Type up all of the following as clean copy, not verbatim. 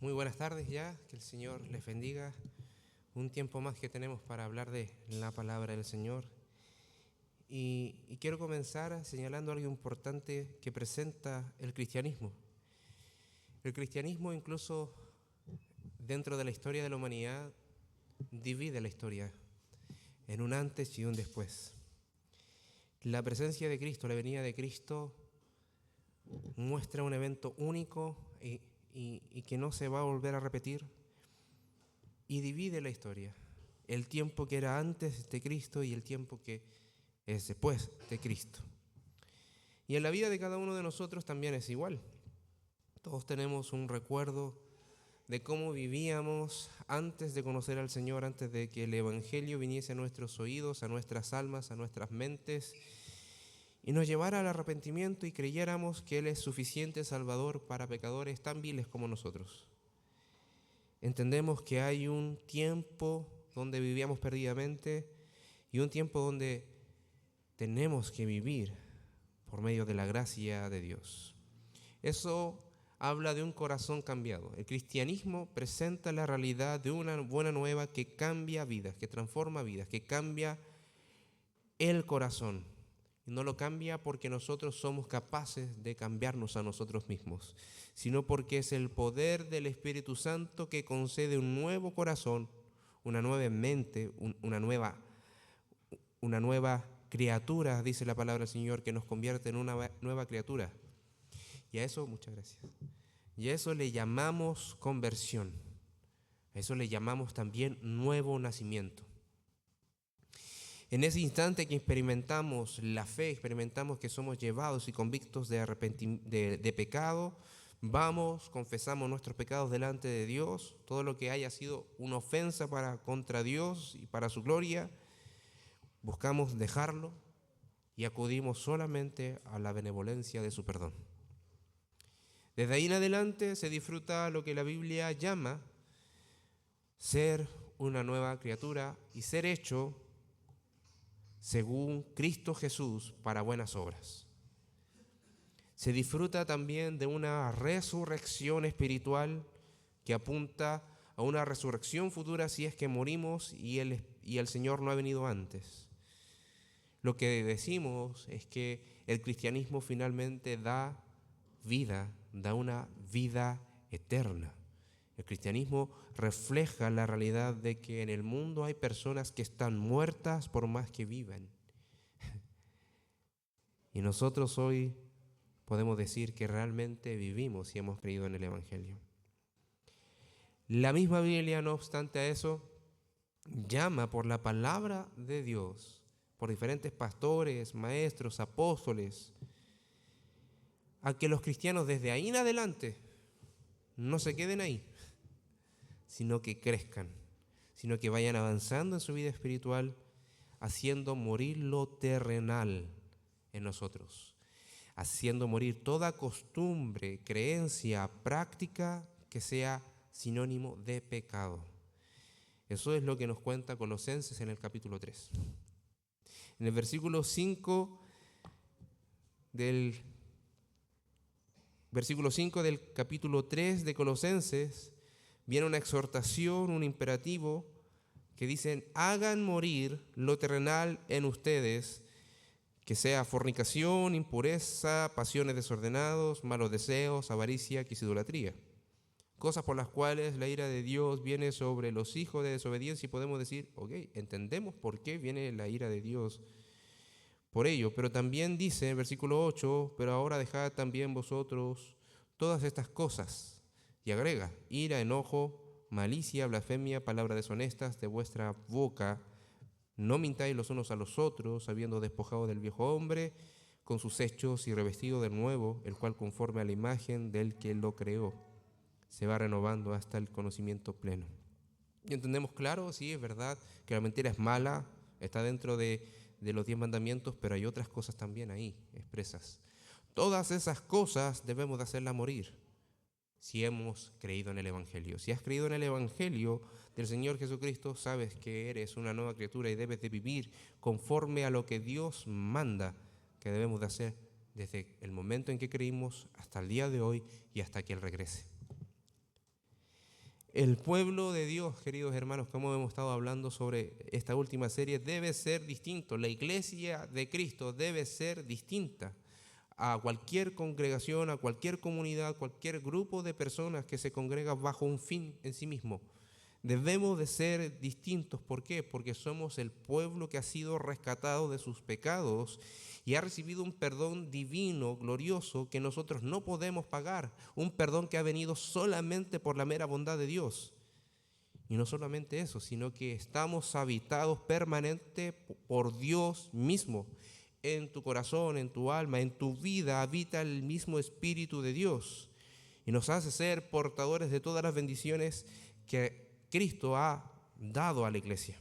Muy buenas tardes ya, que el Señor les bendiga. Un tiempo más que tenemos para hablar de la palabra del Señor. Y quiero comenzar señalando algo importante que presenta el cristianismo. El cristianismo, incluso dentro de la historia de la humanidad, divide la historia en un antes y un después. La presencia de Cristo, la venida de Cristo, muestra un evento único y que no se va a volver a repetir, y divide la historia. El tiempo que era antes de Cristo y el tiempo que es después de Cristo. Y en la vida de cada uno de nosotros también es igual. Todos tenemos un recuerdo de cómo vivíamos antes de conocer al Señor, antes de que el Evangelio viniese a nuestros oídos, a nuestras almas, a nuestras mentes, y nos llevara al arrepentimiento y creyéramos que Él es suficiente Salvador para pecadores tan viles como nosotros. Entendemos que hay un tiempo donde vivíamos perdidamente y un tiempo donde tenemos que vivir por medio de la gracia de Dios. Eso habla de un corazón cambiado. El cristianismo presenta la realidad de una buena nueva que cambia vidas, que transforma vidas, que cambia el corazón. Y no lo cambia porque nosotros somos capaces de cambiarnos a nosotros mismos, sino porque es el poder del Espíritu Santo que concede un nuevo corazón, una nueva mente, una nueva criatura, dice la palabra del Señor, que nos convierte en una nueva criatura. Y a eso, muchas gracias. Y a eso le llamamos conversión. A eso le llamamos también nuevo nacimiento. En ese instante que experimentamos la fe, experimentamos que somos llevados y convictos de pecado, vamos, confesamos nuestros pecados delante de Dios, todo lo que haya sido una ofensa contra Dios y para su gloria, buscamos dejarlo y acudimos solamente a la benevolencia de su perdón. Desde ahí en adelante se disfruta lo que la Biblia llama ser una nueva criatura y ser hecho según Cristo Jesús para buenas obras. Se disfruta también de una resurrección espiritual que apunta a una resurrección futura si es que morimos y el Señor no ha venido antes. Lo que decimos es que el cristianismo finalmente da vida, da una vida eterna. El cristianismo refleja la realidad de que en el mundo hay personas que están muertas por más que vivan. Y nosotros hoy podemos decir que realmente vivimos y hemos creído en el Evangelio. La misma Biblia, no obstante a eso, llama por la palabra de Dios, por diferentes pastores, maestros, apóstoles, a que los cristianos desde ahí en adelante no se queden ahí, sino que crezcan, sino que vayan avanzando en su vida espiritual, haciendo morir lo terrenal en nosotros, haciendo morir toda costumbre, creencia, práctica que sea sinónimo de pecado. Eso es lo que nos cuenta Colosenses en el capítulo 3. En el versículo 5 del capítulo 3 de Colosenses viene una exhortación, un imperativo que dicen: hagan morir lo terrenal en ustedes, que sea fornicación, impureza, pasiones desordenadas, malos deseos, avaricia, que es idolatría. Cosas por las cuales la ira de Dios viene sobre los hijos de desobediencia, y podemos decir, ok, entendemos por qué viene la ira de Dios por ello. Pero también dice en versículo 8, pero ahora dejad también vosotros todas estas cosas. Y agrega, ira, enojo, malicia, blasfemia, palabras deshonestas de vuestra boca. No mintáis los unos a los otros, habiendo despojado del viejo hombre con sus hechos y revestido del nuevo, el cual conforme a la imagen del que lo creó, se va renovando hasta el conocimiento pleno. Y entendemos, claro, sí, es verdad que la mentira es mala, está dentro de los 10 mandamientos, pero hay otras cosas también ahí expresas. Todas esas cosas debemos de hacerlas morir si hemos creído en el Evangelio. Si has creído en el Evangelio del Señor Jesucristo, sabes que eres una nueva criatura y debes de vivir conforme a lo que Dios manda que debemos de hacer desde el momento en que creímos hasta el día de hoy y hasta que Él regrese. El pueblo de Dios, queridos hermanos, como hemos estado hablando sobre esta última serie, debe ser distinto. La iglesia de Cristo debe ser distinta a cualquier congregación, a cualquier comunidad, cualquier grupo de personas que se congrega bajo un fin en sí mismo. Debemos de ser distintos. ¿Por qué? Porque somos el pueblo que ha sido rescatado de sus pecados y ha recibido un perdón divino, glorioso, que nosotros no podemos pagar. Un perdón que ha venido solamente por la mera bondad de Dios. Y no solamente eso, sino que estamos habitados permanente por Dios mismo. En tu corazón, en tu alma, en tu vida habita el mismo Espíritu de Dios. Y nos hace ser portadores de todas las bendiciones que Cristo ha dado a la iglesia.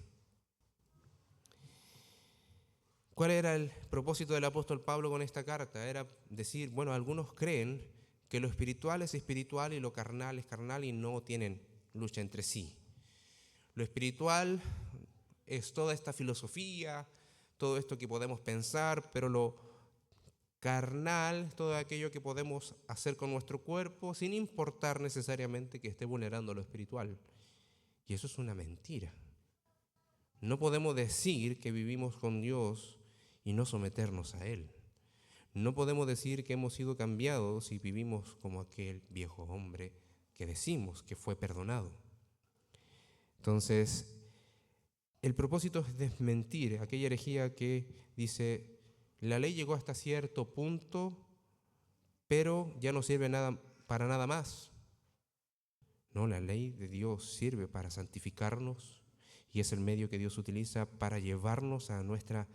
¿Cuál era el propósito del apóstol Pablo con esta carta? Era decir, bueno, algunos creen que lo espiritual es espiritual y lo carnal es carnal y no tienen lucha entre sí. Lo espiritual es toda esta filosofía, todo esto que podemos pensar, pero lo carnal, todo aquello que podemos hacer con nuestro cuerpo, sin importar necesariamente que esté vulnerando lo espiritual. Y eso es una mentira. No podemos decir que vivimos con Dios y no someternos a Él. No podemos decir que hemos sido cambiados y vivimos como aquel viejo hombre que decimos que fue perdonado. Entonces, el propósito es desmentir aquella herejía que dice, la ley llegó hasta cierto punto, pero ya no sirve para nada más. No, la ley de Dios sirve para santificarnos y es el medio que Dios utiliza para llevarnos a nuestra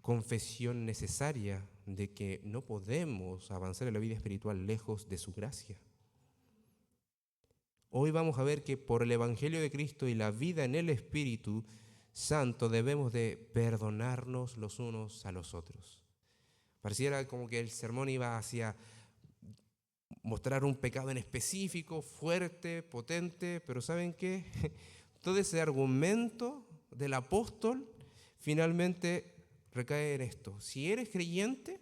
confesión necesaria de que no podemos avanzar en la vida espiritual lejos de su gracia. Hoy vamos a ver que por el Evangelio de Cristo y la vida en el Espíritu Santo debemos de perdonarnos los unos a los otros. Pareciera como que el sermón iba hacia mostrar un pecado en específico, fuerte, potente, pero ¿saben qué? Todo ese argumento del apóstol finalmente recae en esto. Si eres creyente,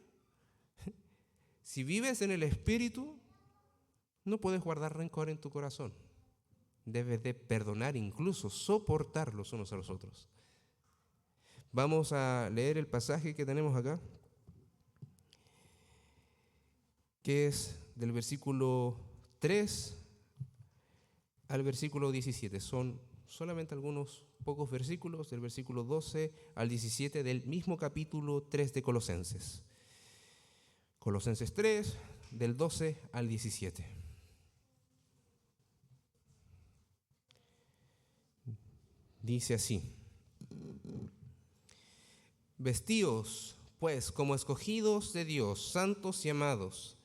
si vives en el Espíritu, no puedes guardar rencor en tu corazón. Debes de perdonar, incluso soportar los unos a los otros. Vamos a leer el pasaje que tenemos acá, que es del versículo 3 al versículo 17. Son solamente algunos pocos versículos, del versículo 12 al 17 del mismo capítulo 3 de Colosenses. Colosenses 3, del 12 al 17. Dice así: vestíos, pues, como escogidos de Dios, santos y amados,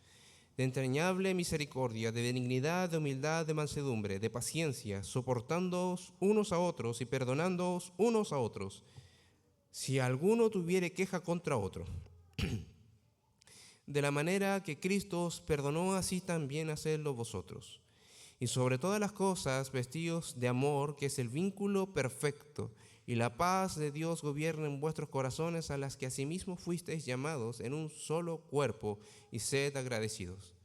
de entrañable misericordia, de benignidad, de humildad, de mansedumbre, de paciencia, soportándoos unos a otros y perdonándoos unos a otros, si alguno tuviere queja contra otro. De la manera que Cristo os perdonó, así también hacedlo vosotros. Y sobre todas las cosas, vestíos de amor, que es el vínculo perfecto, y la paz de Dios gobierne en vuestros corazones, a las que asimismo fuisteis llamados en un solo cuerpo, y sed agradecidos.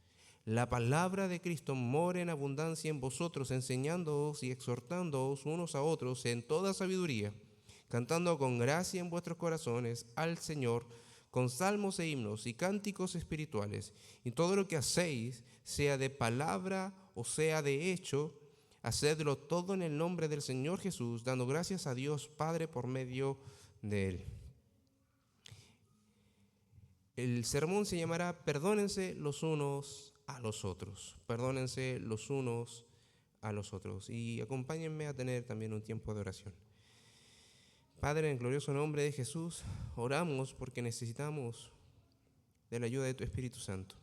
La palabra de Cristo more en abundancia en vosotros, enseñándoos y exhortándoos unos a otros en toda sabiduría, cantando con gracia en vuestros corazones al Señor, con salmos e himnos y cánticos espirituales, y todo lo que hacéis, sea de palabra o sea de hecho, hacedlo todo en el nombre del Señor Jesús, dando gracias a Dios Padre por medio de Él. El sermón se llamará Perdónense los unos a los otros. Perdónense los unos a los otros. Y acompáñenme a tener también un tiempo de oración. Padre, en el glorioso nombre de Jesús, oramos porque necesitamos de la ayuda de tu Espíritu Santo.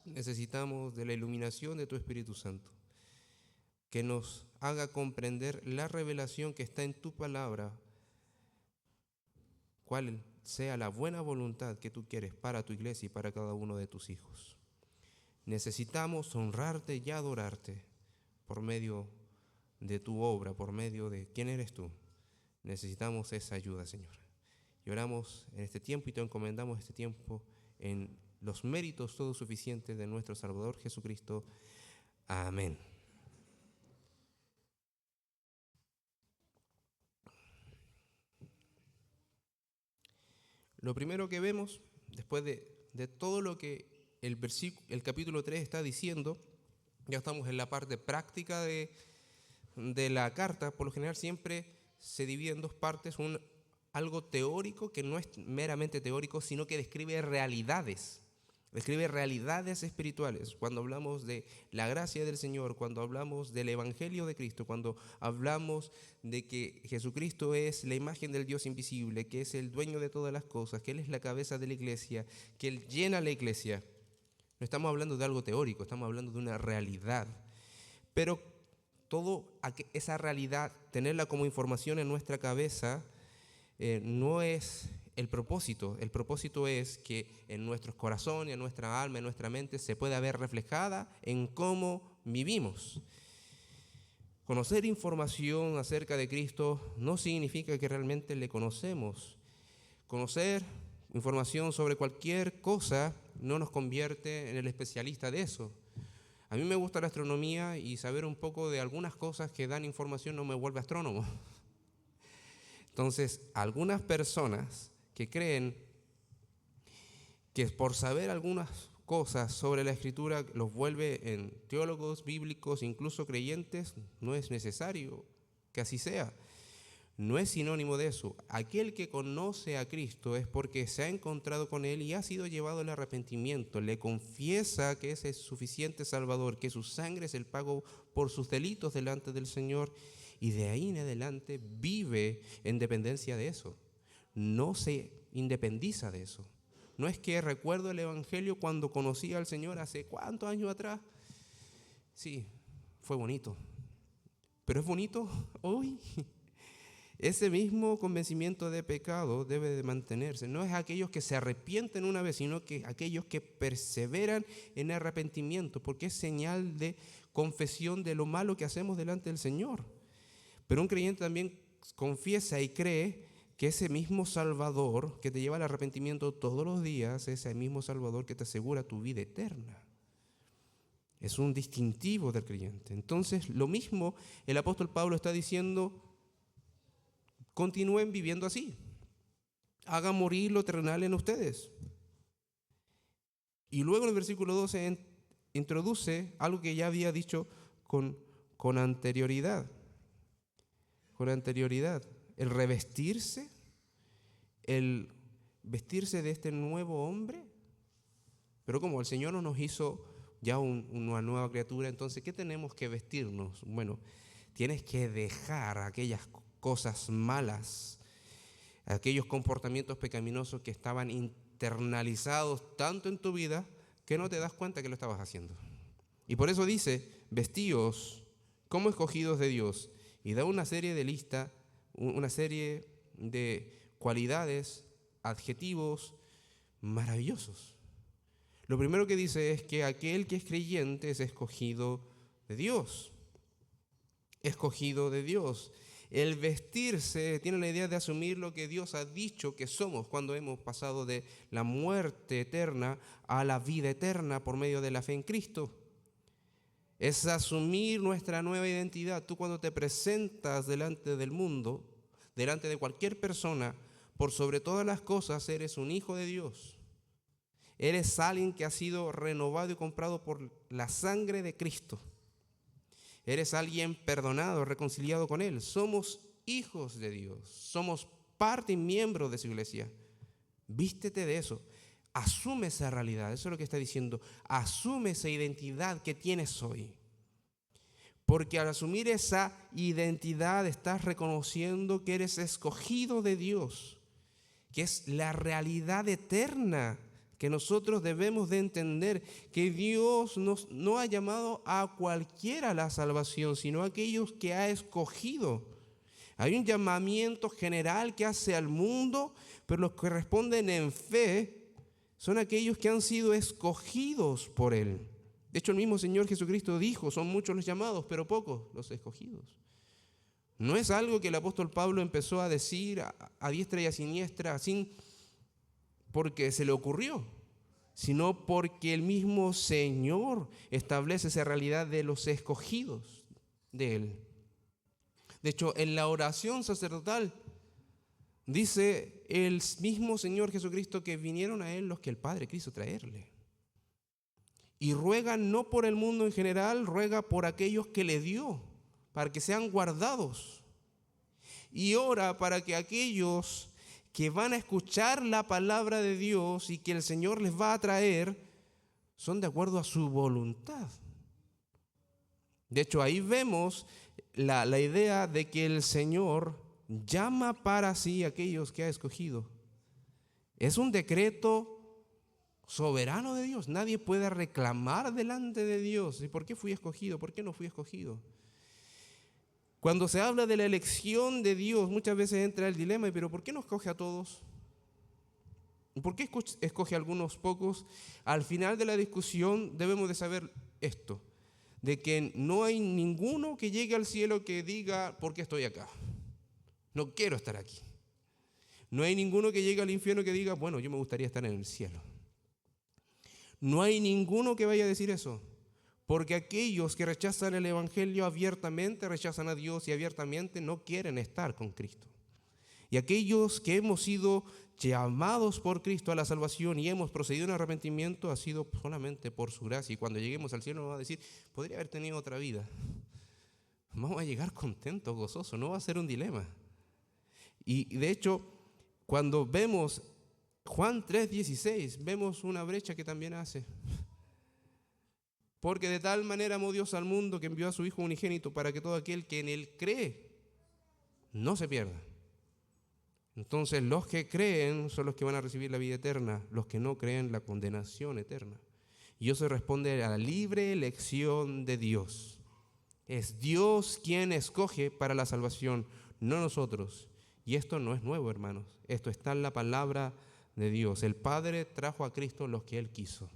Necesitamos de la iluminación de tu Espíritu Santo, que nos haga comprender la revelación que está en tu palabra, cuál sea la buena voluntad que tú quieres para tu iglesia y para cada uno de tus hijos. Necesitamos honrarte y adorarte por medio de tu obra, por medio de quién eres tú. Necesitamos esa ayuda, Señor. Y oramos en este tiempo y te encomendamos este tiempo en los méritos todos suficientes de nuestro Salvador Jesucristo. Amén. lo primero que vemos, después de todo lo que el capítulo 3 está diciendo, ya estamos en la parte práctica de la carta. Por lo general siempre se divide en dos partes, algo teórico que no es meramente teórico, sino que describe realidades espirituales. Cuando hablamos de la gracia del Señor, cuando hablamos del Evangelio de Cristo, cuando hablamos de que Jesucristo es la imagen del Dios invisible, que es el dueño de todas las cosas, que Él es la cabeza de la iglesia, que Él llena la iglesia, no estamos hablando de algo teórico, estamos hablando de una realidad. Pero toda esa realidad, tenerla como información en nuestra cabeza, no es el propósito. El propósito es que en nuestros corazones, en nuestra alma, en nuestra mente se pueda ver reflejada en cómo vivimos. Conocer información acerca de Cristo no significa que realmente le conocemos. Conocer información sobre cualquier cosa no nos convierte en el especialista de eso. A mí me gusta la astronomía y saber un poco de algunas cosas que dan información no me vuelve astrónomo. Entonces, algunas personas que creen que por saber algunas cosas sobre la Escritura los vuelve en teólogos bíblicos, incluso creyentes, no es necesario que así sea. No es sinónimo de eso. Aquel que conoce a Cristo es porque se ha encontrado con Él y ha sido llevado al arrepentimiento. Le confiesa que ese es suficiente Salvador, que su sangre es el pago por sus delitos delante del Señor. Y de ahí en adelante vive en dependencia de eso. No se independiza de eso. No es que recuerdo el Evangelio cuando conocí al Señor hace ¿cuántos años atrás? Sí, fue bonito. ¿Pero es bonito hoy? Ese mismo convencimiento de pecado debe de mantenerse. No es aquellos que se arrepienten una vez, sino que aquellos que perseveran en arrepentimiento, porque es señal de confesión de lo malo que hacemos delante del Señor. Pero un creyente también confiesa y cree que ese mismo Salvador que te lleva al arrepentimiento todos los días, es el mismo Salvador que te asegura tu vida eterna. Es un distintivo del creyente. Entonces, lo mismo el apóstol Pablo está diciendo: continúen viviendo así. Hagan morir lo terrenal en ustedes. Y luego en el versículo 12 introduce algo que ya había dicho con anterioridad. Con anterioridad. El revestirse, el vestirse de este nuevo hombre. Pero como el Señor no nos hizo ya una nueva criatura, entonces, ¿qué tenemos que vestirnos? Bueno, tienes que dejar aquellas cosas malas, aquellos comportamientos pecaminosos que estaban internalizados tanto en tu vida que no te das cuenta que lo estabas haciendo. Y por eso dice: vestíos como escogidos de Dios, y da una serie de listas, una serie de cualidades, adjetivos maravillosos. Lo primero que dice es que aquel que es creyente es escogido de Dios. Escogido de Dios. El vestirse tiene la idea de asumir lo que Dios ha dicho que somos cuando hemos pasado de la muerte eterna a la vida eterna por medio de la fe en Cristo. Es asumir nuestra nueva identidad. Tú, cuando te presentas delante del mundo, delante de cualquier persona, por sobre todas las cosas eres un hijo de Dios. Eres alguien que ha sido renovado y comprado por la sangre de Cristo. Eres alguien perdonado, reconciliado con Él. Somos hijos de Dios. Somos parte y miembro de su iglesia. Vístete de eso. Asume esa realidad. Eso es lo que está diciendo. Asume esa identidad que tienes hoy. Porque al asumir esa identidad estás reconociendo que eres escogido de Dios, que es la realidad eterna que nosotros debemos de entender, que Dios no ha llamado a cualquiera a la salvación, sino a aquellos que ha escogido. Hay un llamamiento general que hace al mundo, pero los que responden en fe son aquellos que han sido escogidos por Él. De hecho, el mismo Señor Jesucristo dijo: son muchos los llamados, pero pocos los escogidos. No es algo que el apóstol Pablo empezó a decir a diestra y a siniestra, porque se le ocurrió, sino porque el mismo Señor establece esa realidad de los escogidos de Él. De hecho, en la oración sacerdotal Dice el mismo Señor Jesucristo que vinieron a Él los que el Padre quiso traerle. Y ruega no por el mundo en general, ruega por aquellos que le dio, para que sean guardados. Y ora para que aquellos que van a escuchar la palabra de Dios y que el Señor les va a traer, son de acuerdo a su voluntad. De hecho, ahí vemos la idea de que el Señor llama para sí a aquellos que ha escogido. Es un decreto soberano de Dios. Nadie puede reclamar delante de Dios: ¿y por qué fui escogido? ¿Por qué no fui escogido? Cuando se habla de la elección de Dios, muchas veces entra el dilema: ¿pero por qué no escoge a todos? ¿Por qué escoge a algunos pocos? Al final de la discusión debemos de saber esto, de que no hay ninguno que llegue al cielo que diga: ¿por qué estoy acá? No quiero estar aquí. No hay ninguno que llegue al infierno que diga: bueno, yo me gustaría estar en el cielo. No hay ninguno que vaya a decir eso, porque aquellos que rechazan el Evangelio abiertamente rechazan a Dios y abiertamente no quieren estar con Cristo. Y aquellos que hemos sido llamados por Cristo a la salvación y hemos procedido en arrepentimiento, ha sido solamente por su gracia. Y cuando lleguemos al cielo nos va a decir: podría haber tenido otra vida. Vamos a llegar contentos, gozosos, no va a ser un dilema. Y de hecho, cuando vemos Juan 3:16, vemos una brecha que también hace. Porque de tal manera amó Dios al mundo que envió a su Hijo unigénito para que todo aquel que en Él cree no se pierda. Entonces los que creen son los que van a recibir la vida eterna, los que no creen la condenación eterna. Y eso responde a la libre elección de Dios. Es Dios quien escoge para la salvación, no nosotros. Y esto no es nuevo, hermanos. Esto está en la palabra de Dios. El Padre trajo a Cristo los que Él quiso.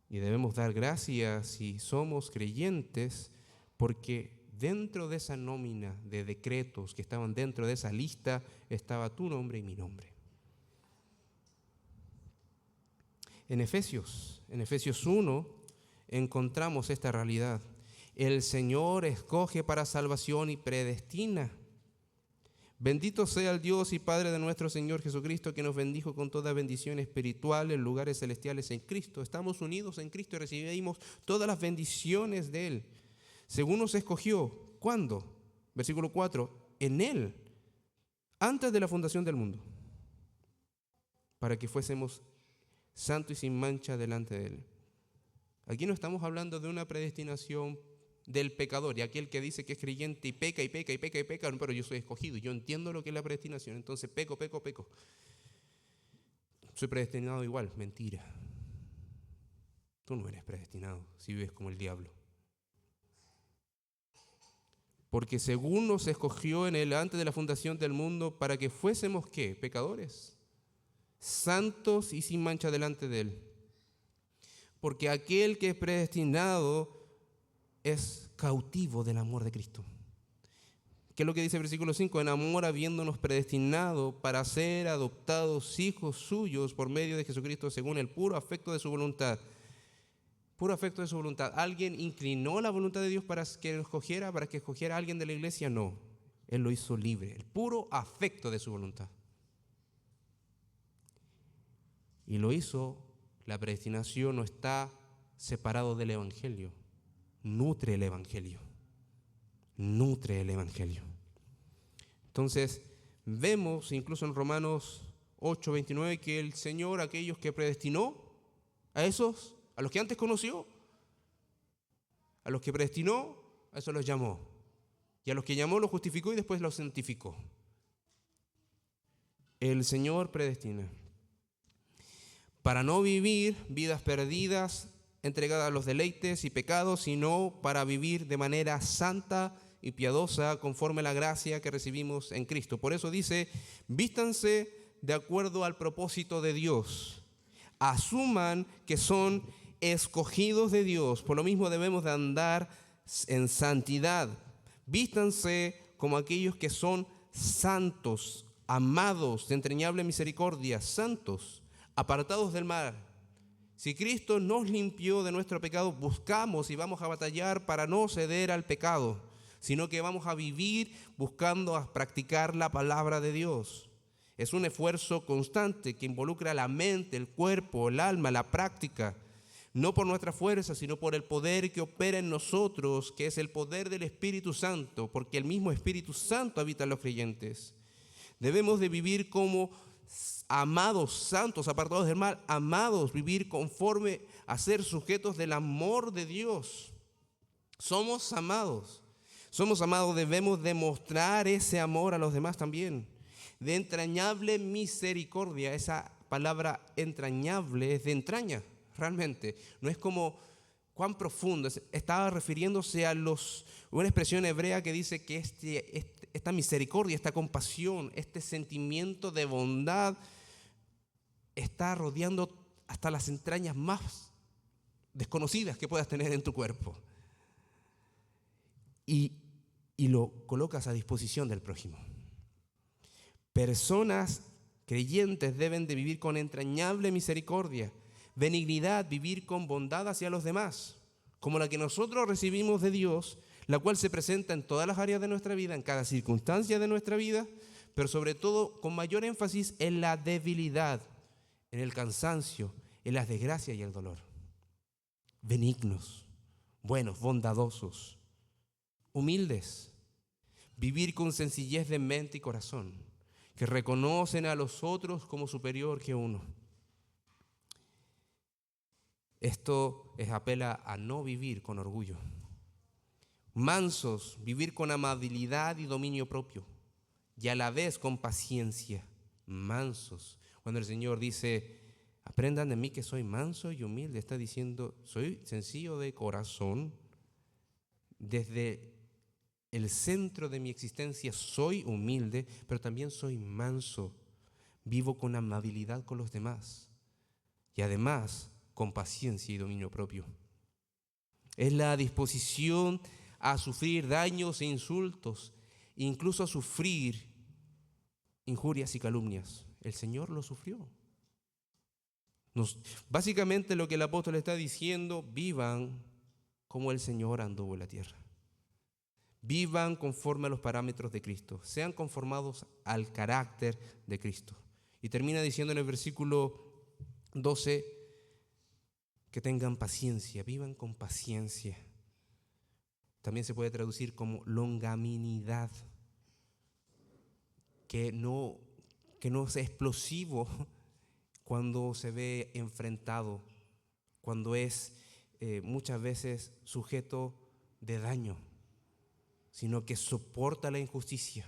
Y debemos dar gracias si somos creyentes, porque dentro de esa nómina de decretos que estaban dentro de esa lista estaba tu nombre y mi nombre. En Efesios 1 encontramos esta realidad. El Señor escoge para salvación y predestina. Bendito sea el Dios y Padre de nuestro Señor Jesucristo, que nos bendijo con toda bendición espiritual en lugares celestiales en Cristo. Estamos unidos en Cristo y recibimos todas las bendiciones de Él. Según nos escogió, ¿cuándo? Versículo 4, en Él, antes de la fundación del mundo, para que fuésemos santos y sin mancha delante de Él. Aquí no estamos hablando de una predestinación del pecador, y aquel que dice que es creyente y peca y peca y peca y peca, pero yo soy escogido, yo entiendo lo que es la predestinación, entonces peco. Soy predestinado igual, mentira. Tú no eres predestinado si vives como el diablo. Porque según nos escogió en Él antes de la fundación del mundo, para que fuésemos, ¿qué? Pecadores, santos y sin mancha delante de Él. Porque aquel que es predestinado es cautivo del amor de Cristo. ¿Qué es lo que dice el versículo 5? En amor habiéndonos predestinado para ser adoptados hijos suyos por medio de Jesucristo según el puro afecto de su voluntad. Puro afecto de su voluntad. ¿Alguien inclinó la voluntad de Dios para que nos escogiera, para que escogiera a alguien de la iglesia? No. Él lo hizo libre. El puro afecto de su voluntad. Y lo hizo, la predestinación no está separado del Evangelio. Nutre el Evangelio. Nutre el Evangelio. Entonces, vemos incluso en Romanos 8:29 que el Señor, aquellos que predestinó, a los que antes conoció, a los que predestinó, a esos los llamó. Y a los que llamó los justificó y después los santificó. El Señor predestina. Para no vivir vidas perdidas, entregadas a los deleites y pecados, sino para vivir de manera santa y piadosa conforme a la gracia que recibimos en Cristo. Por eso dice: vístanse de acuerdo al propósito de Dios. Asuman que son escogidos de Dios. Por lo mismo debemos de andar en santidad. Vístanse como aquellos que son santos, amados, de entrañable misericordia, santos, apartados del mal. Si Cristo nos limpió de nuestro pecado, buscamos y vamos a batallar para no ceder al pecado. sino que vamos a vivir buscando a practicar la palabra de Dios. Es un esfuerzo constante que involucra la mente, el cuerpo, el alma, la práctica, no por nuestra fuerza, sino por el poder que opera en nosotros, que es el poder del Espíritu Santo, porque el mismo Espíritu Santo habita en los creyentes. Debemos de vivir como amados, santos, apartados del mal, amados, vivir conforme a ser sujetos del amor de Dios. Somos amados, debemos demostrar ese amor a los demás también. De entrañable misericordia, esa palabra entrañable es de entraña, realmente. No es como cuán profundo, estaba refiriéndose a una expresión hebrea que dice que esta misericordia, esta compasión, este sentimiento de bondad está rodeando hasta las entrañas más desconocidas que puedas tener en tu cuerpo. Y lo colocas a disposición del prójimo. Personas creyentes deben de vivir con entrañable misericordia, benignidad, vivir con bondad hacia los demás, como la que nosotros recibimos de Dios, la cual se presenta en todas las áreas de nuestra vida, en cada circunstancia de nuestra vida, pero sobre todo con mayor énfasis en la debilidad, en el cansancio, en las desgracias y el dolor. Benignos, buenos, bondadosos, humildes, vivir con sencillez de mente y corazón, que reconocen a los otros como superior que uno. Esto apela a no vivir con orgullo. Mansos, vivir con amabilidad y dominio propio, y a la vez con paciencia. Mansos. Cuando el Señor dice, aprendan de mí que soy manso y humilde, está diciendo, soy sencillo de corazón. Desde el centro de mi existencia soy humilde, pero también soy manso. Vivo con amabilidad con los demás y además con paciencia y dominio propio. Es la disposición a sufrir daños e insultos, incluso a sufrir injurias y calumnias. El Señor lo sufrió. Básicamente lo que el apóstol está diciendo, vivan como el Señor anduvo en la tierra. Vivan conforme a los parámetros de Cristo. Sean conformados al carácter de Cristo. Y termina diciendo en el versículo 12 que tengan paciencia, vivan con paciencia. También se puede traducir como longanimidad, que no sea explosivo cuando se ve enfrentado, cuando es muchas veces sujeto de daño, sino que soporta la injusticia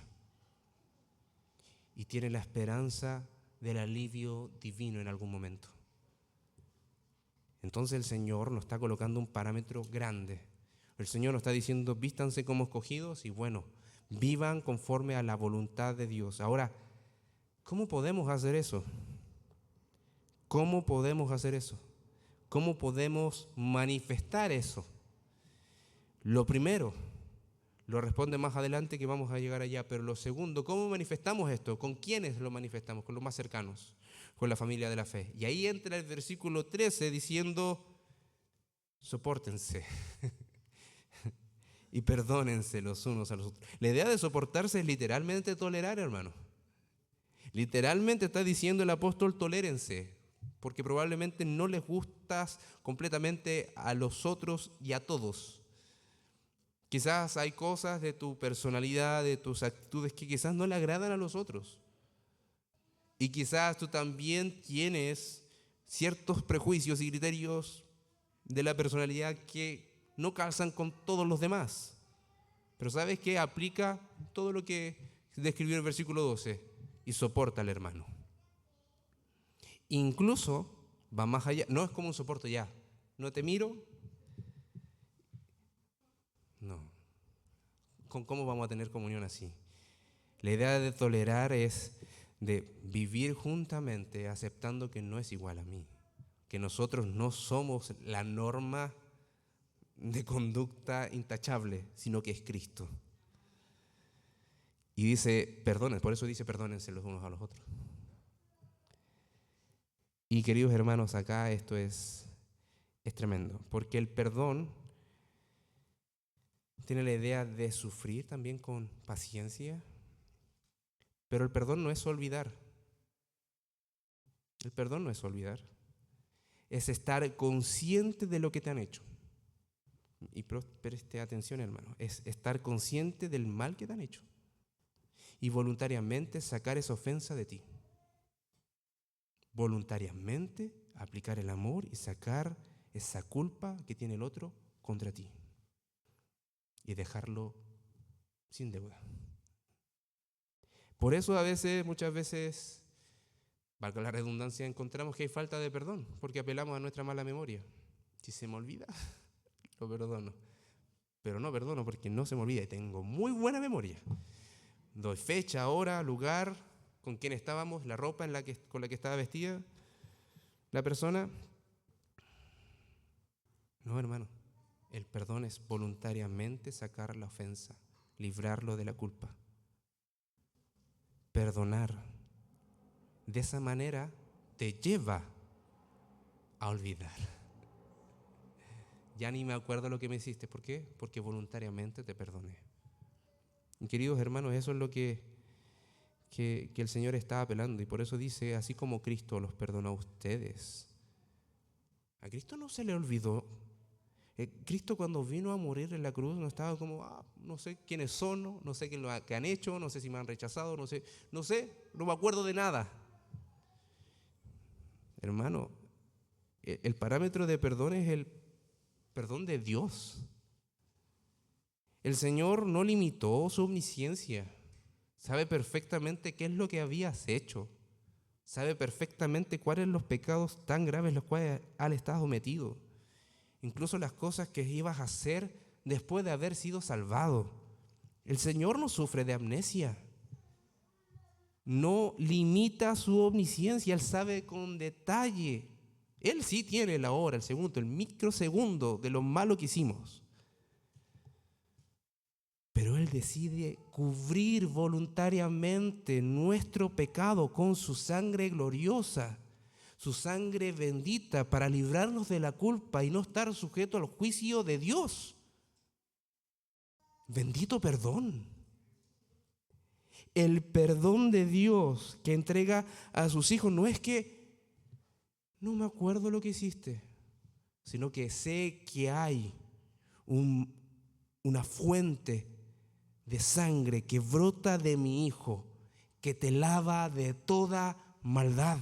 y tiene la esperanza del alivio divino en algún momento. Entonces el Señor nos está colocando un parámetro grande. El Señor nos está diciendo, vístanse como escogidos y bueno, vivan conforme a la voluntad de Dios. Ahora, ¿cómo podemos hacer eso? ¿Cómo podemos hacer eso? ¿Cómo podemos manifestar eso? Lo primero, lo responde más adelante que vamos a llegar allá, pero lo segundo, ¿cómo manifestamos esto? ¿Con quiénes lo manifestamos? Con los más cercanos, con la familia de la fe. Y ahí entra el versículo 13 diciendo, sopórtense y perdónense los unos a los otros. La idea de soportarse es literalmente tolerar, hermano. Literalmente está diciendo el apóstol, tolérense, porque probablemente no les gustas completamente a los otros y a todos. Quizás hay cosas de tu personalidad, de tus actitudes que quizás no le agradan a los otros. Y quizás tú también tienes ciertos prejuicios y criterios de la personalidad que no calzan con todos los demás. Pero ¿sabes qué? Aplica todo lo que describió el versículo 12 y soporta al hermano. Incluso va más allá, no es como un soporto ya, no te miro, no. ¿Cómo vamos a tener comunión así? La idea de tolerar es de vivir juntamente aceptando que no es igual a mí, que nosotros no somos la norma de conducta intachable, sino que es Cristo. Y dice, perdonen, por eso dice perdónense los unos a los otros. Y queridos hermanos, acá esto es tremendo, porque el perdón tiene la idea de sufrir también con paciencia. Pero el perdón no es olvidar. El perdón no es olvidar. Es estar consciente de lo que te han hecho. Y preste atención, hermano. Es estar consciente del mal que te han hecho. Y voluntariamente sacar esa ofensa de ti. Voluntariamente aplicar el amor y sacar esa culpa que tiene el otro contra ti. Y dejarlo sin deuda. Por eso muchas veces, valga la redundancia, encontramos que hay falta de perdón, porque apelamos a nuestra mala memoria. Si se me olvida, lo perdono. Pero no perdono porque no se me olvida y tengo muy buena memoria. Doy fecha, hora, lugar, con quién estábamos, la ropa con la que estaba vestida la persona. No, hermano. El perdón es voluntariamente sacar la ofensa, librarlo de la culpa. Perdonar. De esa manera te lleva a olvidar. Ya ni me acuerdo lo que me hiciste. ¿Por qué? Porque voluntariamente te perdoné. Y queridos hermanos, eso es lo que el Señor está apelando. Y por eso dice, así como Cristo los perdonó a ustedes. A Cristo no se le olvidó. Cristo cuando vino a morir en la cruz no estaba como, no sé quiénes son, no sé qué han hecho, no sé si me han rechazado, no me acuerdo de nada. Hermano, el parámetro de perdón es el perdón de Dios. El Señor no limitó su omnisciencia. Sabe perfectamente qué es lo que habías hecho. Sabe perfectamente cuáles son los pecados tan graves los cuales has estado metido. Incluso las cosas que ibas a hacer después de haber sido salvado. El Señor no sufre de amnesia. No limita su omnisciencia. Él sabe con detalle. Él sí tiene la hora, el segundo, el microsegundo de lo malo que hicimos. Pero Él decide cubrir voluntariamente nuestro pecado con su sangre gloriosa, su sangre bendita, para librarnos de la culpa y no estar sujeto al juicio de Dios. Bendito perdón. El perdón de Dios que entrega a sus hijos no es que no me acuerdo lo que hiciste, sino que sé que hay una fuente de sangre que brota de mi Hijo, que te lava de toda maldad.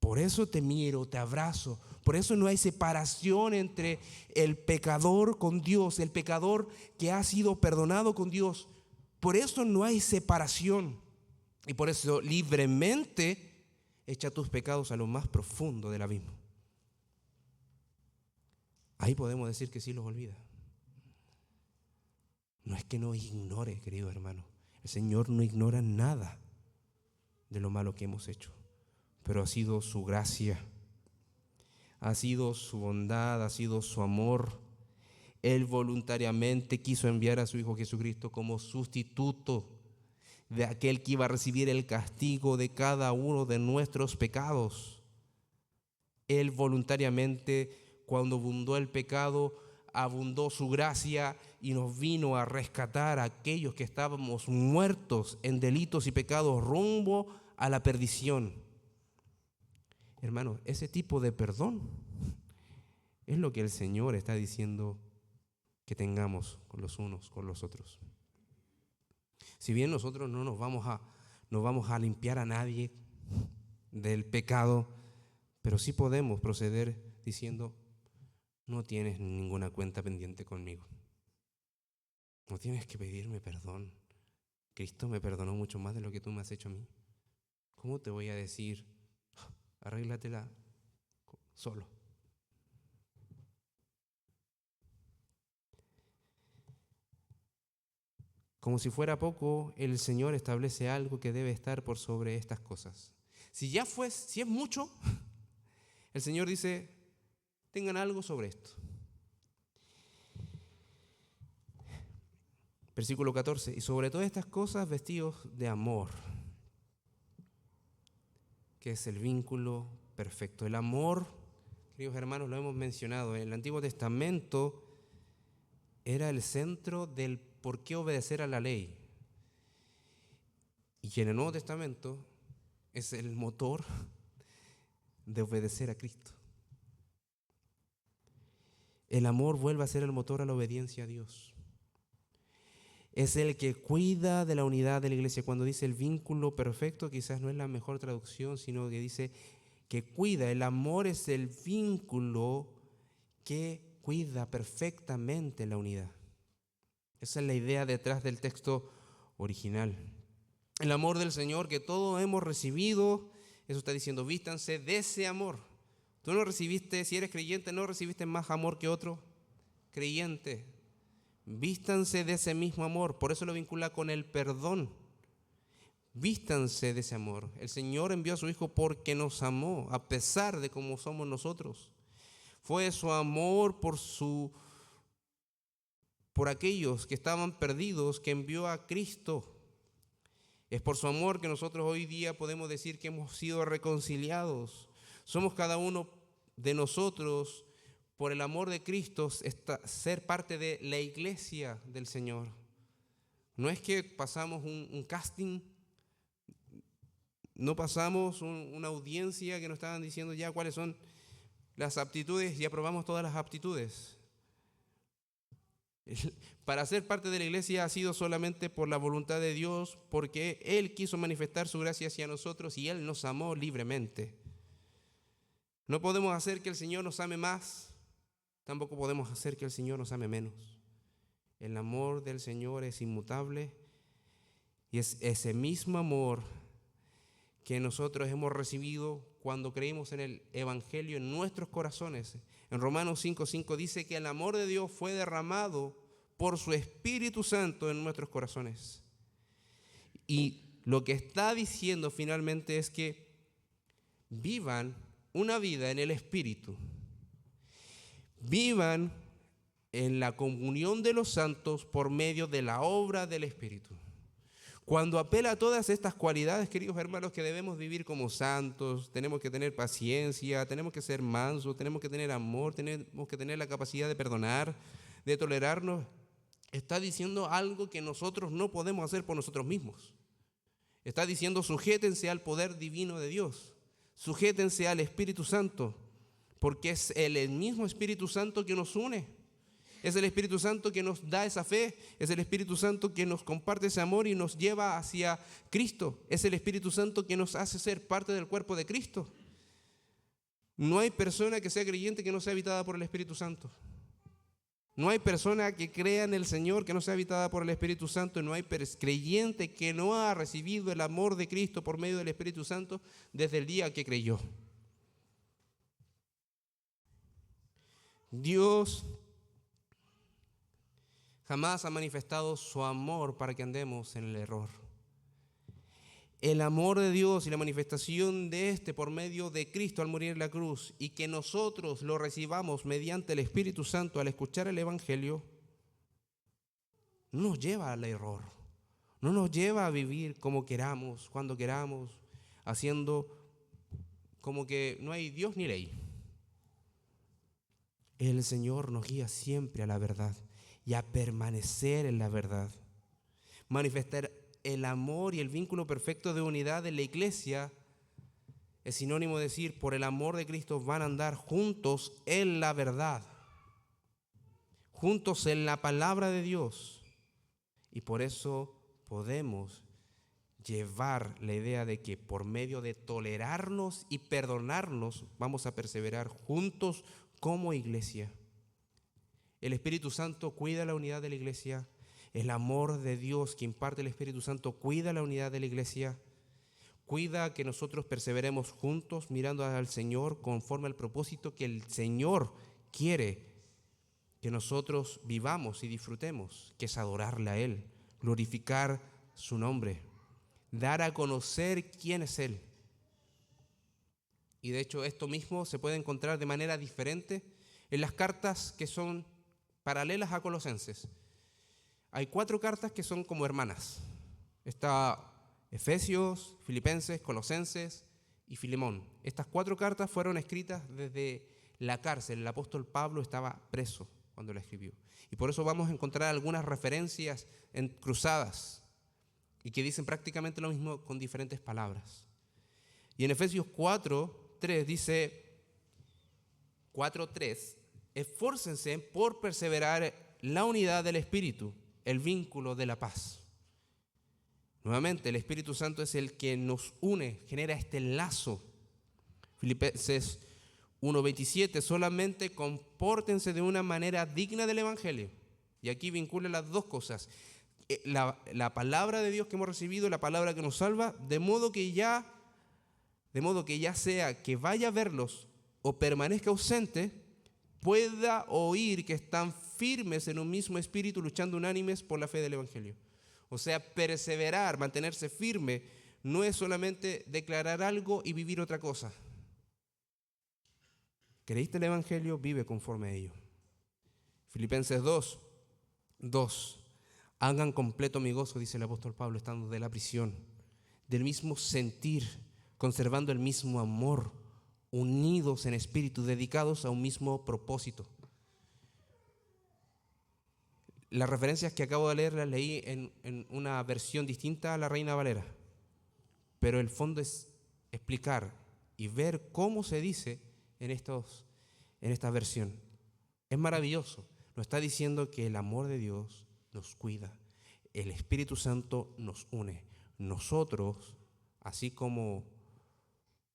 Por eso te miro, te abrazo. Por eso no hay separación entre el pecador con Dios, el pecador que ha sido perdonado con Dios. Por eso no hay separación. Y por eso libremente echa tus pecados a lo más profundo del abismo. Ahí podemos decir que sí los olvida. No es que no ignore, querido hermano. El Señor no ignora nada de lo malo que hemos hecho. Pero ha sido su gracia, ha sido su bondad, ha sido su amor. Él voluntariamente quiso enviar a su Hijo Jesucristo como sustituto de aquel que iba a recibir el castigo de cada uno de nuestros pecados. Él voluntariamente, cuando abundó el pecado, abundó su gracia y nos vino a rescatar a aquellos que estábamos muertos en delitos y pecados rumbo a la perdición. Hermanos, ese tipo de perdón es lo que el Señor está diciendo que tengamos con los unos, con los otros. Si bien nosotros no vamos a limpiar a nadie del pecado, pero sí podemos proceder diciendo, no tienes ninguna cuenta pendiente conmigo. No tienes que pedirme perdón. Cristo me perdonó mucho más de lo que tú me has hecho a mí. ¿Cómo te voy a decir, arréglatela solo? Como si fuera poco, el Señor establece algo que debe estar por sobre estas cosas. Si es mucho, el Señor dice, tengan algo sobre esto. Versículo 14, y sobre todas estas cosas vestidos de amor, que es el vínculo perfecto. El amor, queridos hermanos, lo hemos mencionado, en el Antiguo Testamento era el centro del por qué obedecer a la ley. Y en el Nuevo Testamento es el motor de obedecer a Cristo. El amor vuelve a ser el motor a la obediencia a Dios. Es el que cuida de la unidad de la iglesia. Cuando dice el vínculo perfecto, quizás no es la mejor traducción, sino que dice que cuida. El amor es el vínculo que cuida perfectamente la unidad. Esa es la idea detrás del texto original. El amor del Señor que todos hemos recibido, eso está diciendo, vístanse de ese amor. Tú no recibiste, si eres creyente, no recibiste más amor que otro creyente. Vístanse de ese mismo amor, por eso lo vincula con el perdón. Vístanse de ese amor. El Señor envió a su Hijo porque nos amó, a pesar de cómo somos nosotros. Fue su amor por aquellos que estaban perdidos que envió a Cristo. Es por su amor que nosotros hoy día podemos decir que hemos sido reconciliados. Somos cada uno de nosotros, por el amor de Cristo, ser parte de la iglesia del Señor. No es que pasamos un casting, no pasamos una audiencia que nos estaban diciendo ya cuáles son las aptitudes y aprobamos todas las aptitudes. Para ser parte de la iglesia ha sido solamente por la voluntad de Dios, porque Él quiso manifestar su gracia hacia nosotros y Él nos amó libremente. No podemos hacer que el Señor nos ame más, tampoco podemos hacer que el Señor nos ame menos. El amor del Señor es inmutable y es ese mismo amor que nosotros hemos recibido cuando creímos en el Evangelio en nuestros corazones. En Romanos 5:5 dice que el amor de Dios fue derramado por su Espíritu Santo en nuestros corazones. Y lo que está diciendo finalmente es que vivan una vida en el Espíritu. Vivan en la comunión de los santos por medio de la obra del Espíritu. Cuando apela a todas estas cualidades, queridos hermanos, que debemos vivir como santos, tenemos que tener paciencia, tenemos que ser mansos, tenemos que tener amor, tenemos que tener la capacidad de perdonar, de tolerarnos, está diciendo algo que nosotros no podemos hacer por nosotros mismos. Está diciendo, sujétense al poder divino de Dios, sujétense al Espíritu Santo, porque es el mismo Espíritu Santo que nos une. Es el Espíritu Santo que nos da esa fe, es el Espíritu Santo que nos comparte ese amor y nos lleva hacia Cristo. Es el Espíritu Santo que nos hace ser parte del cuerpo de Cristo. No hay persona que sea creyente que no sea habitada por el Espíritu Santo. No hay persona que crea en el Señor que no sea habitada por el Espíritu Santo. No hay creyente que no ha recibido el amor de Cristo por medio del Espíritu Santo desde el día que creyó. Dios jamás ha manifestado su amor para que andemos en el error. El amor de Dios y la manifestación de este por medio de Cristo al morir en la cruz y que nosotros lo recibamos mediante el Espíritu Santo al escuchar el Evangelio, no nos lleva al error, no nos lleva a vivir como queramos, cuando queramos, haciendo como que no hay Dios ni ley. El Señor nos guía siempre a la verdad y a permanecer en la verdad. Manifestar el amor y el vínculo perfecto de unidad de la iglesia es sinónimo de decir, por el amor de Cristo van a andar juntos en la verdad, juntos en la palabra de Dios. Y por eso podemos llevar la idea de que por medio de tolerarnos y perdonarnos vamos a perseverar juntos como iglesia. El Espíritu Santo cuida la unidad de la iglesia. El amor de Dios que imparte el Espíritu Santo cuida la unidad de la iglesia. Cuida que nosotros perseveremos juntos mirando al Señor conforme al propósito que el Señor quiere que nosotros vivamos y disfrutemos, que es adorarle a Él, glorificar su nombre, dar a conocer quién es Él. Y de hecho esto mismo se puede encontrar de manera diferente en las cartas que son paralelas a Colosenses. Hay 4 cartas que son como hermanas. Está Efesios, Filipenses, Colosenses y Filemón. Estas 4 cartas fueron escritas desde la cárcel. El apóstol Pablo estaba preso. cuando la escribió. Y por eso vamos a encontrar algunas referencias cruzadas y que dicen prácticamente lo mismo con diferentes palabras. Y en Efesios 4:3 dice, 4:3, esfórcense por perseverar la unidad del Espíritu, el vínculo de la paz. Nuevamente, el Espíritu Santo es el que nos une, genera este lazo. Filipenses 1:27, solamente compórtense de una manera digna del Evangelio. Y aquí vincula las dos cosas. La palabra de Dios que hemos recibido, la palabra que nos salva, de modo que ya sea que vaya a verlos o permanezca ausente, pueda oír que están firmes en un mismo espíritu, luchando unánimes por la fe del Evangelio. O sea, perseverar, mantenerse firme, no es solamente declarar algo y vivir otra cosa. ¿Creíste el Evangelio? Vive conforme a ello. Filipenses 2. Hagan completo mi gozo, dice el apóstol Pablo, estando de la prisión, del mismo sentir, conservando el mismo amor, unidos en espíritu, dedicados a un mismo propósito. Las referencias que acabo de leer las leí en una versión distinta a la Reina Valera, pero el fondo es explicar y ver cómo se dice en esta versión. Es maravilloso. Nos está diciendo que el amor de Dios nos cuida, el Espíritu Santo nos une. Nosotros, así como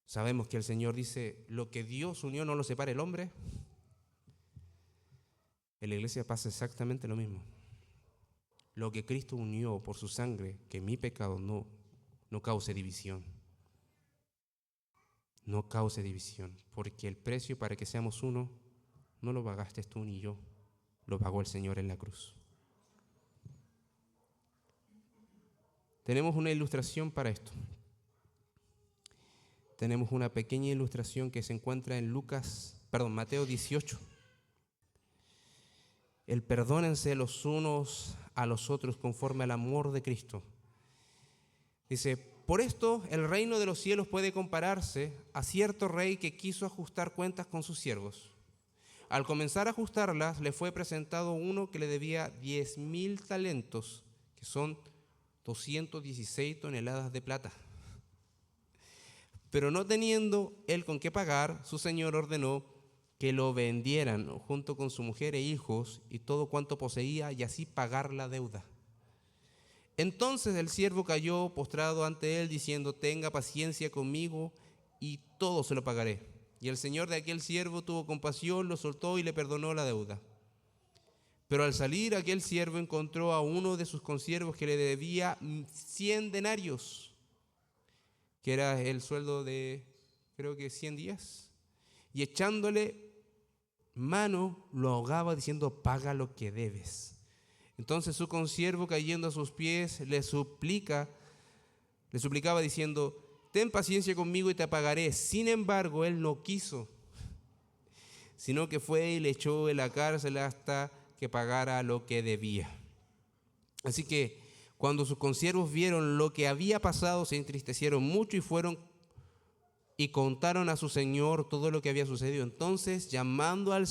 sabemos que el Señor dice, lo que Dios unió no lo separe el hombre, en la iglesia pasa exactamente lo mismo. Lo que Cristo unió por su sangre, que mi pecado no cause división. No cause división, porque el precio para que seamos uno no lo pagaste tú ni yo, lo pagó el Señor en la cruz. Tenemos una ilustración para esto. Tenemos una pequeña ilustración que se encuentra en Mateo 18. El perdónense los unos a los otros conforme al amor de Cristo. Dice, por esto el reino de los cielos puede compararse a cierto rey que quiso ajustar cuentas con sus siervos. Al comenzar a ajustarlas, le fue presentado uno que le debía 10,000 talentos, que son 216 toneladas de plata. Pero no teniendo él con qué pagar, su señor ordenó que lo vendieran junto con su mujer e hijos y todo cuanto poseía, y así pagar la deuda. Entonces el siervo cayó postrado ante él, diciendo, tenga paciencia conmigo y todo se lo pagaré. Y el señor de aquel siervo tuvo compasión, lo soltó y le perdonó la deuda. Pero al salir, aquel siervo encontró a uno de sus consiervos que le debía 100 denarios, que era el sueldo de, creo que 100 días. Y echándole mano, lo ahogaba diciendo, paga lo que debes. Entonces su consiervo, cayendo a sus pies, le suplicaba diciendo, ten paciencia conmigo y te pagaré. Sin embargo, él no quiso, sino que fue y le echó en la cárcel hasta que pagara lo que debía. Así que cuando sus consiervos vieron lo que había pasado, se entristecieron mucho y fueron y contaron a su señor todo lo que había sucedido. Entonces, llamando al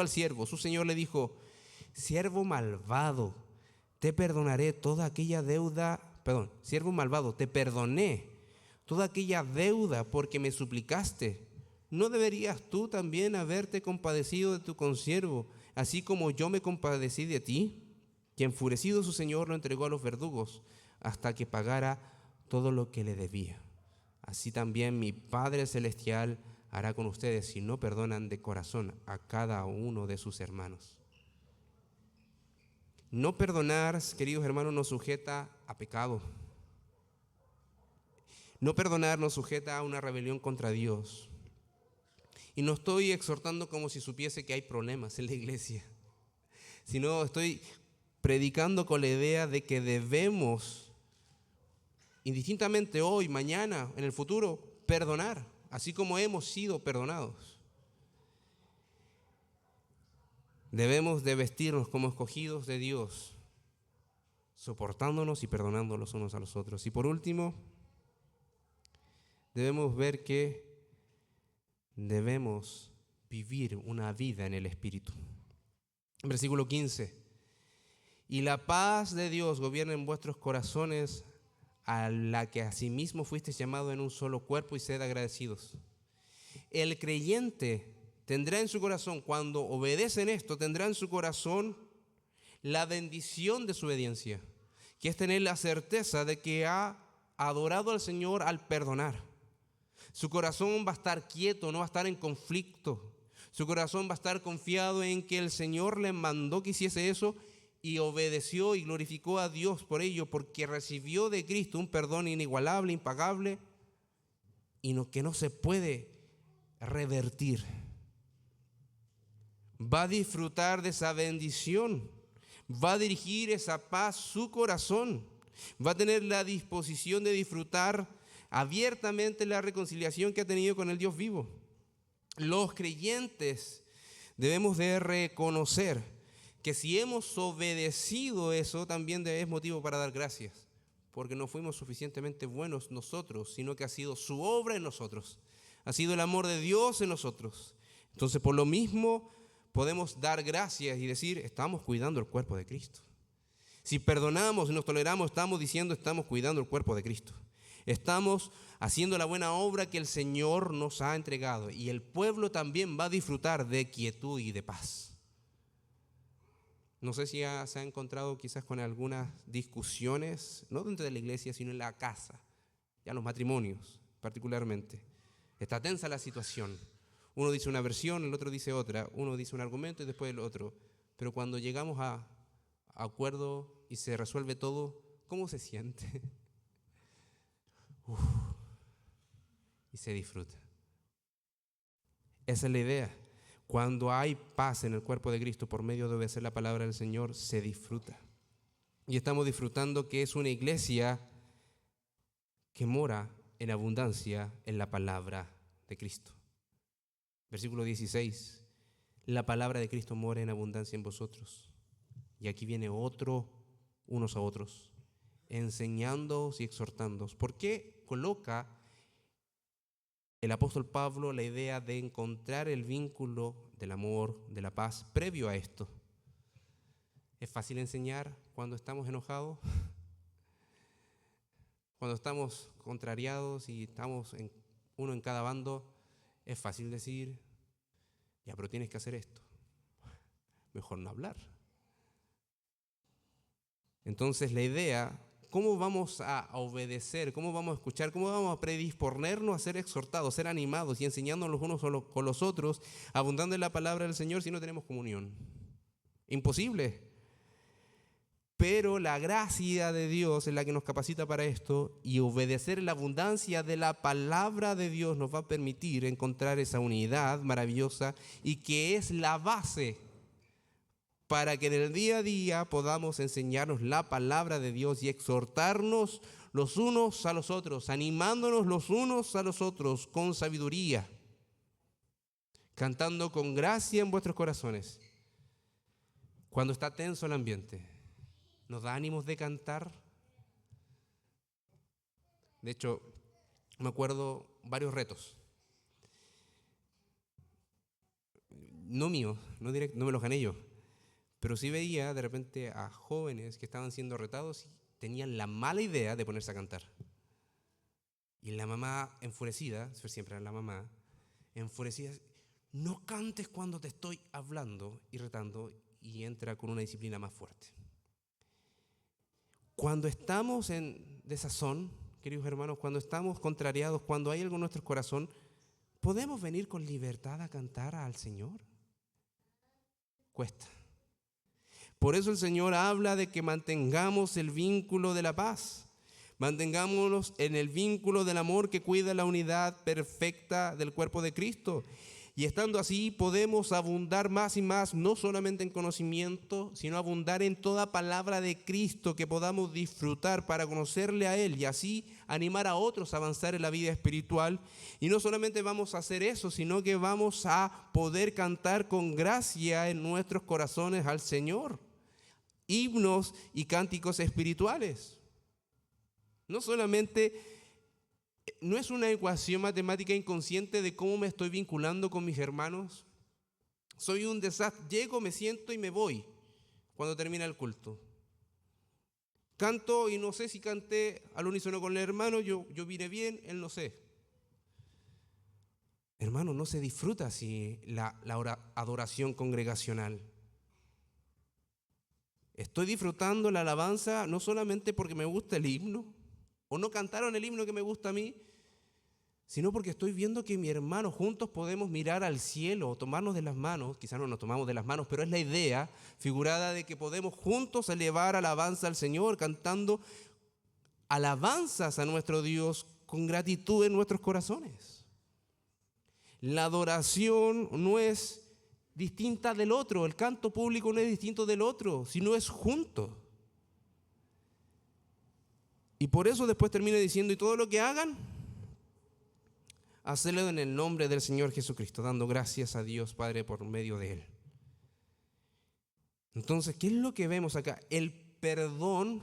siervo, su señor le dijo, siervo malvado, te perdoné toda aquella deuda porque me suplicaste. ¿No deberías tú también haberte compadecido de tu consiervo, así como yo me compadecí de ti? Y enfurecido su señor lo entregó a los verdugos hasta que pagara todo lo que le debía. Así también mi Padre Celestial hará con ustedes si no perdonan de corazón a cada uno de sus hermanos. No perdonar, queridos hermanos, nos sujeta a pecado. No perdonar nos sujeta a una rebelión contra Dios. Y no estoy exhortando como si supiese que hay problemas en la iglesia, sino estoy predicando con la idea de que debemos, indistintamente hoy, mañana, en el futuro, perdonar, así como hemos sido perdonados. Debemos de vestirnos como escogidos de Dios, soportándonos y perdonándonos los unos a los otros. Y por último, debemos ver que debemos vivir una vida en el Espíritu. Versículo 15. Y la paz de Dios gobierna en vuestros corazones, a la que asimismo fuisteis llamados en un solo cuerpo, y sed agradecidos. El creyente tendrá en su corazón, cuando obedecen esto, tendrá en su corazón la bendición de su obediencia, que es tener la certeza de que ha adorado al Señor al perdonar. Su corazón va a estar quieto, no va a estar en conflicto. Su corazón va a estar confiado en que el Señor le mandó que hiciese eso y obedeció y glorificó a Dios por ello, porque recibió de Cristo un perdón inigualable, impagable, y que no se puede revertir. Va a disfrutar de esa bendición, va a dirigir esa paz su corazón, va a tener la disposición de disfrutar abiertamente la reconciliación que ha tenido con el Dios vivo. Los creyentes debemos de reconocer que si hemos obedecido eso, también es motivo para dar gracias, porque no fuimos suficientemente buenos nosotros, sino que ha sido su obra en nosotros, ha sido el amor de Dios en nosotros. Entonces, por lo mismo, podemos dar gracias y decir, estamos cuidando el cuerpo de Cristo. Si perdonamos y nos toleramos, estamos diciendo, estamos cuidando el cuerpo de Cristo. Estamos haciendo la buena obra que el Señor nos ha entregado, y el pueblo también va a disfrutar de quietud y de paz. No sé si se ha encontrado quizás con algunas discusiones, no dentro de la iglesia, sino en la casa, ya los matrimonios particularmente. Está tensa la situación. Uno dice una versión, el otro dice otra, uno dice un argumento y después el otro. Pero cuando llegamos a acuerdo y se resuelve todo, ¿cómo se siente? Y se disfruta. Esa es la idea. Cuando hay paz en el cuerpo de Cristo por medio de obedecer la palabra del Señor, se disfruta. Y estamos disfrutando que es una iglesia que mora en abundancia en la palabra de Cristo. Versículo 16. La palabra de Cristo mora en abundancia en vosotros. Y aquí viene unos a otros, enseñándoos y exhortándoos. ¿Por qué coloca el apóstol Pablo la idea de encontrar el vínculo del amor, de la paz, previo a esto? ¿Es fácil enseñar cuando estamos enojados? Cuando estamos contrariados y estamos uno en cada bando, es fácil decir, ya, pero tienes que hacer esto. Mejor no hablar. Entonces la idea, ¿cómo vamos a obedecer? ¿Cómo vamos a escuchar? ¿Cómo vamos a predisponernos a ser exhortados, ser animados y enseñándonos los unos con los otros, abundando en la palabra del Señor si no tenemos comunión? Imposible. Pero la gracia de Dios es la que nos capacita para esto, y obedecer en la abundancia de la palabra de Dios nos va a permitir encontrar esa unidad maravillosa, y que es la base para que en el día a día podamos enseñarnos la palabra de Dios y exhortarnos los unos a los otros, animándonos los unos a los otros con sabiduría, cantando con gracia en vuestros corazones. Cuando está tenso el ambiente, ¿nos da ánimos de cantar? De hecho, me acuerdo varios retos. No míos, no me los gané yo. Pero sí veía de repente a jóvenes que estaban siendo retados y tenían la mala idea de ponerse a cantar. Y la mamá enfurecida, siempre era la mamá, enfurecida, no cantes cuando te estoy hablando y retando, y entra con una disciplina más fuerte. Cuando estamos en desazón, queridos hermanos, cuando estamos contrariados, cuando hay algo en nuestro corazón, ¿podemos venir con libertad a cantar al Señor? Cuesta. Por eso el Señor habla de que mantengamos el vínculo de la paz. Mantengámonos en el vínculo del amor que cuida la unidad perfecta del cuerpo de Cristo. Y estando así podemos abundar más y más, no solamente en conocimiento, sino abundar en toda palabra de Cristo que podamos disfrutar para conocerle a Él y así animar a otros a avanzar en la vida espiritual. Y no solamente vamos a hacer eso, sino que vamos a poder cantar con gracia en nuestros corazones al Señor. Himnos y cánticos espirituales. No es una ecuación matemática inconsciente de cómo me estoy vinculando con mis hermanos, Soy un desastre. Llego, me siento y me voy cuando termina el culto. Canto y no sé si canté al unísono con el hermano, yo vine bien, él no sé. Hermano, no se disfruta así la adoración congregacional. Estoy disfrutando la alabanza no solamente porque me gusta el himno, o no cantaron el himno que me gusta a mí, sino porque estoy viendo que mi hermano juntos podemos mirar al cielo, tomarnos de las manos, quizás no nos tomamos de las manos, pero es la idea figurada de que podemos juntos elevar alabanza al Señor, cantando alabanzas a nuestro Dios con gratitud en nuestros corazones. La adoración no es distinta del otro, el canto público no es distinto del otro, sino es junto. Y por eso después termina diciendo, y todo lo que hagan, hacedlo en el nombre del Señor Jesucristo, dando gracias a Dios Padre por medio de Él. Entonces, ¿qué es lo que vemos acá? El perdón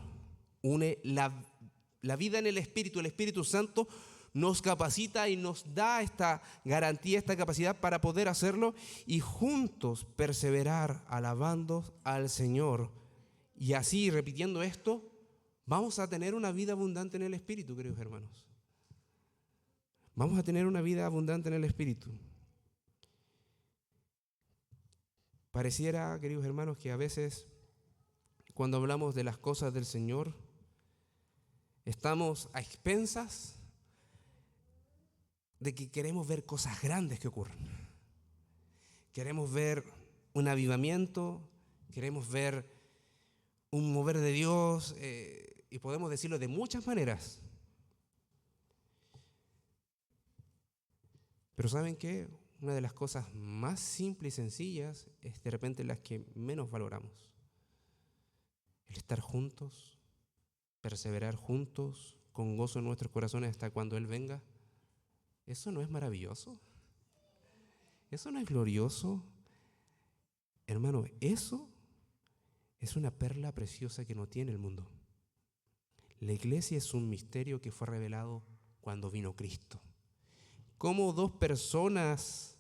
une la vida en el Espíritu Santo nos capacita y nos da esta garantía, esta capacidad para poder hacerlo y juntos perseverar alabando al Señor. Y así, repitiendo esto, vamos a tener una vida abundante en el Espíritu, queridos hermanos. Vamos a tener una vida abundante en el Espíritu. Pareciera, queridos hermanos, que a veces cuando hablamos de las cosas del Señor, estamos a expensas de que queremos ver cosas grandes que ocurran. Queremos ver un avivamiento, queremos ver un mover de Dios, y podemos decirlo de muchas maneras. Pero ¿saben qué? Una de las cosas más simples y sencillas es de repente las que menos valoramos. El estar juntos, perseverar juntos, con gozo en nuestros corazones hasta cuando Él venga. ¿Eso no es maravilloso? ¿Eso no es glorioso? Hermano, eso es una perla preciosa que no tiene el mundo. La iglesia es un misterio que fue revelado cuando vino Cristo. Cómo dos personas,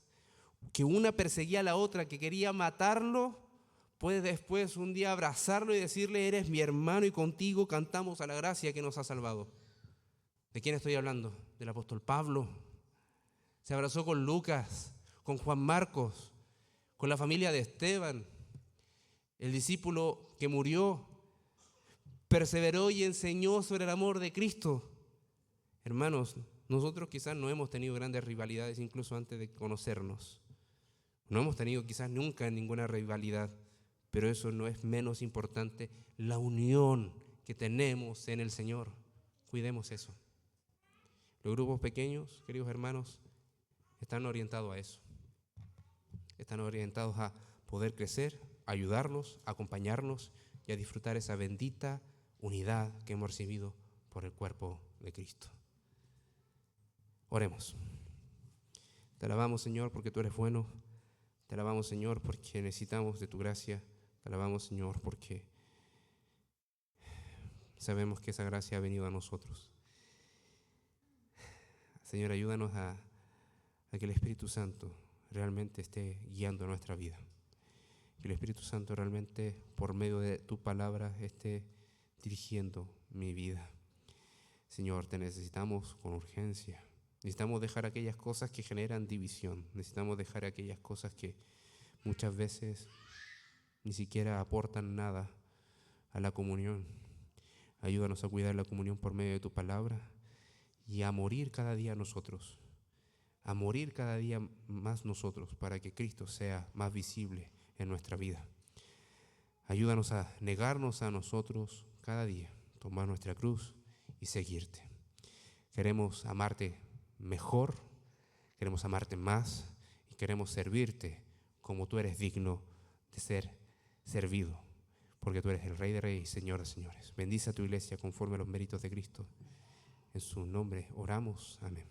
que una perseguía a la otra, que quería matarlo, puede después un día abrazarlo y decirle, eres mi hermano y contigo cantamos a la gracia que nos ha salvado. ¿De quién estoy hablando? Del apóstol Pablo. Se abrazó con Lucas, con Juan Marcos, con la familia de Esteban, el discípulo que murió, perseveró y enseñó sobre el amor de Cristo. Hermanos, nosotros quizás no hemos tenido grandes rivalidades incluso antes de conocernos. No hemos tenido quizás nunca ninguna rivalidad, pero eso no es menos importante, la unión que tenemos en el Señor. Cuidemos eso. Los grupos pequeños, queridos hermanos, están orientados a eso. Están orientados a poder crecer, ayudarnos, acompañarnos y a disfrutar esa bendita unidad que hemos recibido por el cuerpo de Cristo. Oremos. Te alabamos, Señor, porque tú eres bueno. Te alabamos, Señor, porque necesitamos de tu gracia. Te alabamos, Señor, porque sabemos que esa gracia ha venido a nosotros. Señor, ayúdanos a que el Espíritu Santo realmente esté guiando nuestra vida. Que el Espíritu Santo realmente, por medio de tu palabra, esté dirigiendo mi vida. Señor, te necesitamos con urgencia. Necesitamos dejar aquellas cosas que generan división. Necesitamos dejar aquellas cosas que muchas veces ni siquiera aportan nada a la comunión. Ayúdanos a cuidar la comunión por medio de tu palabra y a morir cada día nosotros. A morir cada día más nosotros para que Cristo sea más visible en nuestra vida. Ayúdanos a negarnos a nosotros cada día, tomar nuestra cruz y seguirte. Queremos amarte mejor, queremos amarte más y queremos servirte como tú eres digno de ser servido, porque tú eres el Rey de Reyes y Señor de Señores. Bendice a tu iglesia conforme a los méritos de Cristo. En su nombre oramos. Amén.